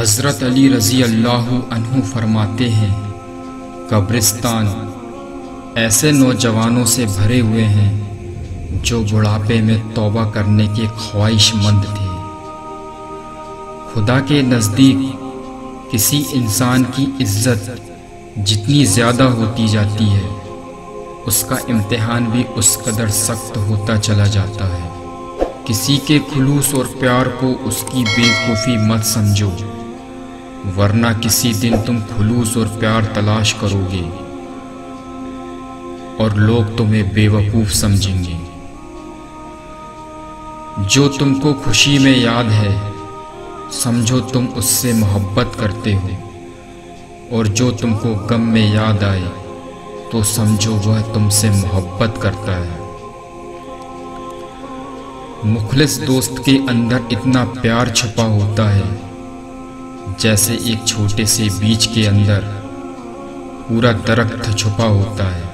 हज़रत अली रज़ी अल्लाहु अन्हु फरमाते हैं, कब्रिस्तान ऐसे नौजवानों से भरे हुए हैं जो बुढ़ापे में तौबा करने के ख्वाहिशमंद थे। खुदा के नज़दीक किसी इंसान की इज्जत जितनी ज़्यादा होती जाती है, उसका इम्तिहान भी उस कदर सख्त होता चला जाता है। किसी के खुलूस और प्यार को उसकी बेवकूफ़ी मत समझो, वरना किसी दिन तुम खुलूस और प्यार तलाश करोगे और लोग तुम्हें बेवकूफ़ समझेंगे। जो तुमको खुशी में याद है, समझो तुम उससे मोहब्बत करते हो, और जो तुमको गम में याद आए तो समझो वह तुमसे मोहब्बत करता है। मुखलिस दोस्त के अंदर इतना प्यार छुपा होता है जैसे एक छोटे से बीज के अंदर पूरा दरख्त छुपा होता है।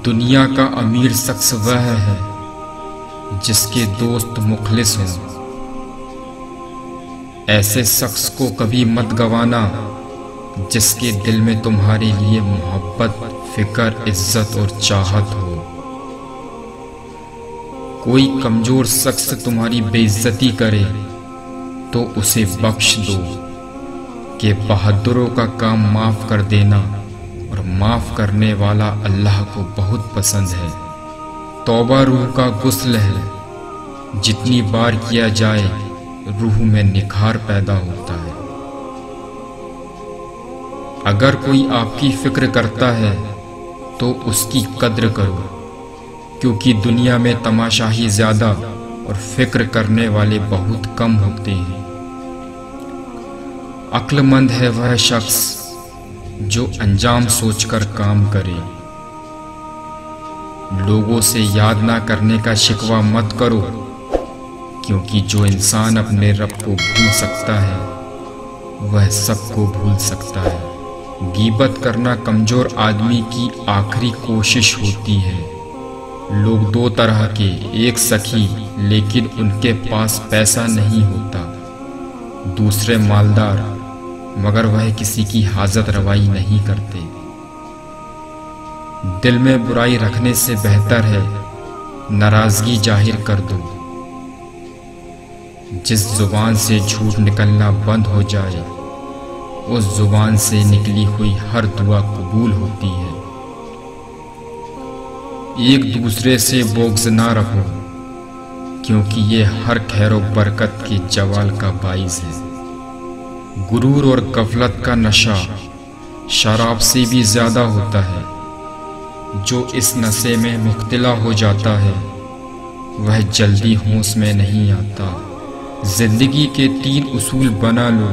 दुनिया का अमीर शख्स वह है जिसके दोस्त मुखलिस हों। ऐसे शख्स को कभी मत गवाना जिसके दिल में तुम्हारे लिए मोहब्बत, फिक्र, इज्जत और चाहत हो। कोई कमजोर शख्स तुम्हारी बेइज्जती करे तो उसे बख्श दो कि बहादुरों का काम माफ कर देना और माफ करने वाला अल्लाह को बहुत पसंद है। तौबा रूह का गुस्ल है, जितनी बार किया जाए रूह में निखार पैदा होता है। अगर कोई आपकी फिक्र करता है तो उसकी कद्र करो, क्योंकि दुनिया में तमाशाही ज्यादा और फिक्र करने वाले बहुत कम होते हैं। अक्लमंद है वह शख्स जो अंजाम सोचकर काम करे। लोगों से याद ना करने का शिकवा मत करो, क्योंकि जो इंसान अपने रब को भूल सकता है वह सबको भूल सकता है। गीबत करना कमजोर आदमी की आखिरी कोशिश होती है। लोग दो तरह के, एक सखी लेकिन उनके पास पैसा नहीं होता, दूसरे मालदार मगर वह किसी की हाजत रवाई नहीं करते। दिल में बुराई रखने से बेहतर है नाराजगी जाहिर कर दो। जिस जुबान से झूठ निकलना बंद हो जाए, उस जुबान से निकली हुई हर दुआ कबूल होती है। एक दूसरे से बोग्ज ना रखो, क्योंकि ये हर खैरो बरकत के जवाल का बाइस है। गुरूर और गफलत का नशा शराब से भी ज्यादा होता है। जो इस नशे में मुब्तला हो जाता है वह जल्दी होश में नहीं आता। जिंदगी के 3 उसूल बना लो,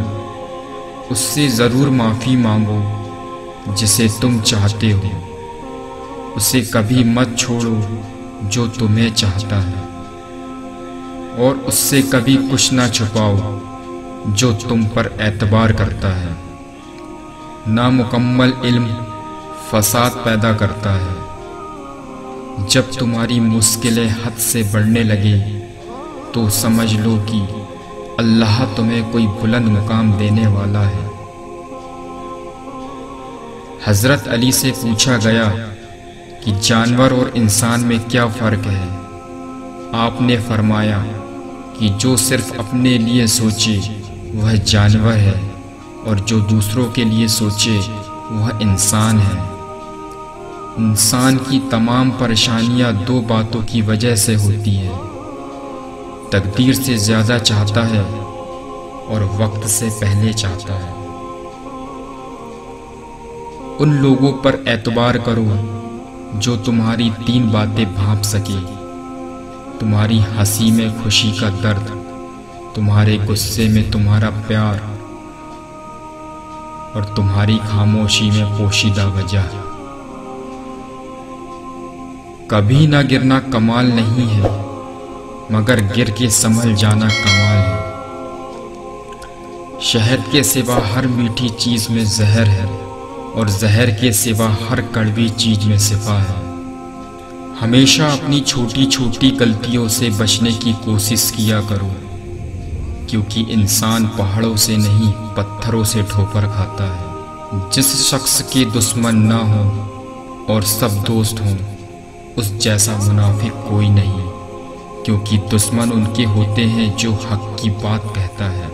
उससे जरूर माफी मांगो जिसे तुम चाहते हो, उसे कभी मत छोड़ो जो तुम्हें चाहता है, और उससे कभी कुछ ना छुपाओ जो तुम पर एतबार करता है। नामुकम्मल इल्म फसाद पैदा करता है। जब तुम्हारी मुश्किलें हद से बढ़ने लगे तो समझ लो कि अल्लाह तुम्हें कोई बुलंद मुकाम देने वाला है। हजरत अली से पूछा गया कि जानवर और इंसान में क्या फर्क है। आपने फरमाया कि जो सिर्फ अपने लिए सोचे वह जानवर है, और जो दूसरों के लिए सोचे वह इंसान है। इंसान की तमाम परेशानियां 2 बातों की वजह से होती है। तकदीर से ज्यादा चाहता है और वक्त से पहले चाहता है। उन लोगों पर एतबार करो जो तुम्हारी 3 बातें भांप सके। तुम्हारी हंसी में खुशी का दर्द, तुम्हारे गुस्से में तुम्हारा प्यार, और तुम्हारी खामोशी में पोशीदा वजह। कभी ना गिरना कमाल नहीं है, मगर गिर के संभल जाना कमाल है। शहद के सिवा हर मीठी चीज में जहर है, और जहर के सिवा हर कड़वी चीज में शिफा है। हमेशा अपनी छोटी छोटी गलतियों से बचने की कोशिश किया करो, क्योंकि इंसान पहाड़ों से नहीं पत्थरों से ठोकर खाता है। जिस शख्स के दुश्मन ना हो और सब दोस्त हों, उस जैसा मुनाफिक कोई नहीं, क्योंकि दुश्मन उनके होते हैं जो हक की बात कहता है।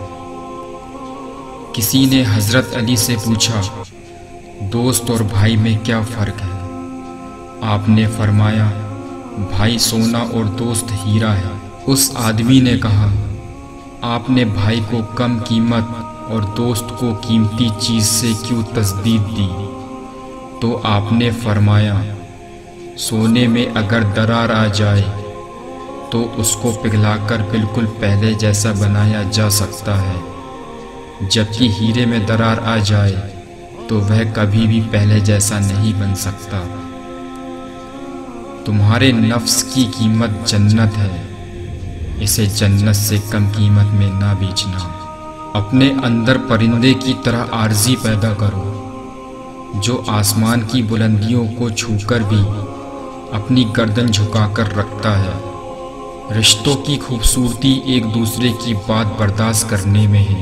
किसी ने हज़रत अली से पूछा, दोस्त और भाई में क्या फ़र्क है? आपने फरमाया, भाई सोना और दोस्त हीरा है। उस आदमी ने कहा, आपने भाई को कम कीमत और दोस्त को कीमती चीज़ से क्यों तस्दीद दी? तो आपने फरमाया, सोने में अगर दरार आ जाए तो उसको पिघलाकर बिल्कुल पहले जैसा बनाया जा सकता है, जबकि हीरे में दरार आ जाए तो वह कभी भी पहले जैसा नहीं बन सकता। तुम्हारे नफ्स की कीमत जन्नत है, इसे जन्नत से कम कीमत में ना बेचना। अपने अंदर परिंदे की तरह आर्जी पैदा करो, जो आसमान की बुलंदियों को छूकर भी अपनी गर्दन झुकाकर रखता है। रिश्तों की खूबसूरती एक दूसरे की बात बर्दाश्त करने में है।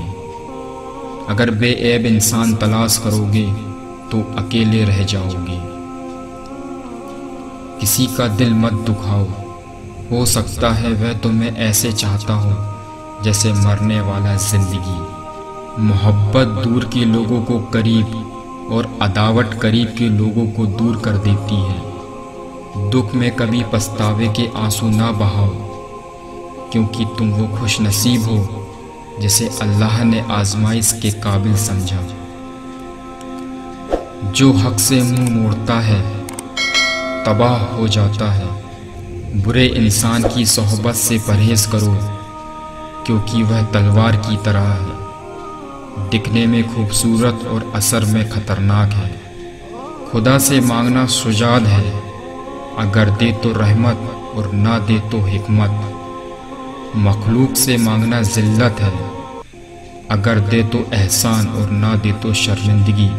अगर बेऐब इंसान तलाश करोगे तो अकेले रह जाओगे। किसी का दिल मत दुखाओ, हो सकता है वह तुम्हें ऐसे चाहता हो जैसे मरने वाला जिंदगी। मोहब्बत दूर के लोगों को करीब और अदावत करीब के लोगों को दूर कर देती है। दुख में कभी पछतावे के आंसू ना बहाओ, क्योंकि तुम वो खुश नसीब हो जिसे अल्लाह ने आजमाइश के काबिल समझा। जो हक से मुंह मोड़ता है तबाह हो जाता है। बुरे इंसान की सोहबत से परहेज करो, क्योंकि वह तलवार की तरह है, दिखने में खूबसूरत और असर में खतरनाक है। खुदा से मांगना सुजाद है, अगर दे तो रहमत और ना दे तो हिकमत। मखलूक से मांगना जिल्लत है, अगर दे तो एहसान और ना दे तो शर्मिंदगी।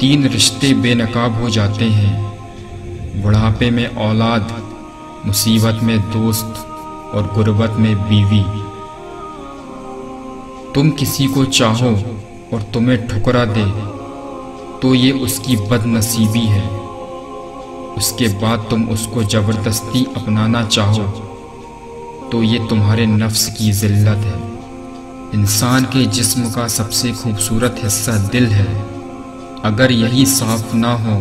3 रिश्ते बेनकाब हो जाते हैं, बुढ़ापे में औलाद, मुसीबत में दोस्त और गुर्बत में बीवी। तुम किसी को चाहो और तुम्हें ठुकरा दे तो ये उसकी बदनसीबी है। उसके बाद तुम उसको ज़बरदस्ती अपनाना चाहो तो ये तुम्हारे नफ्स की जिल्लत है। इंसान के जिस्म का सबसे खूबसूरत हिस्सा दिल है। अगर यही साफ ना हो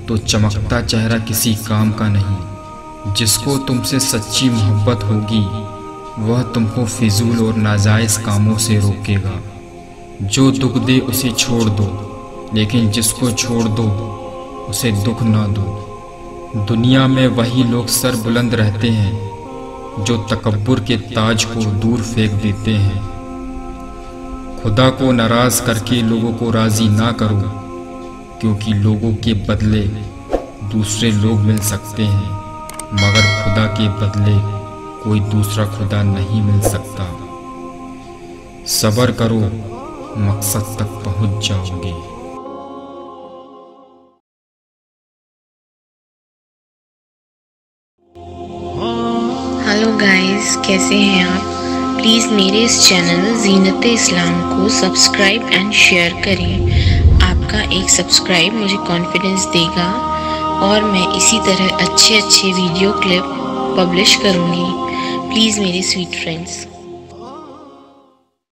तो चमकता चेहरा किसी काम का नहीं। जिसको तुमसे सच्ची मोहब्बत होगी वह तुमको फिजूल और नाजायज़ कामों से रोकेगा। जो दुख दे उसे छोड़ दो, लेकिन जिसको छोड़ दो उसे दुख ना दो। दुनिया में वही लोग सर बुलंद रहते हैं जो तकब्बुर के ताज को दूर फेंक देते हैं। खुदा को नाराज़ करके लोगों को राज़ी ना करो, क्योंकि लोगों के बदले दूसरे लोग मिल सकते हैं, मगर खुदा के बदले कोई दूसरा खुदा नहीं मिल सकता। सब्र करो, मकसद तक पहुंच जाओगे। हेलो गाइस, कैसे हैं आप? प्लीज़ मेरे इस चैनल ज़ीनत-ए इस्लाम को सब्सक्राइब एंड शेयर करें। आपका एक सब्सक्राइब मुझे कॉन्फिडेंस देगा और मैं इसी तरह अच्छे वीडियो क्लिप पब्लिश करूँगी। प्लीज़ मेरे स्वीट फ्रेंड्स।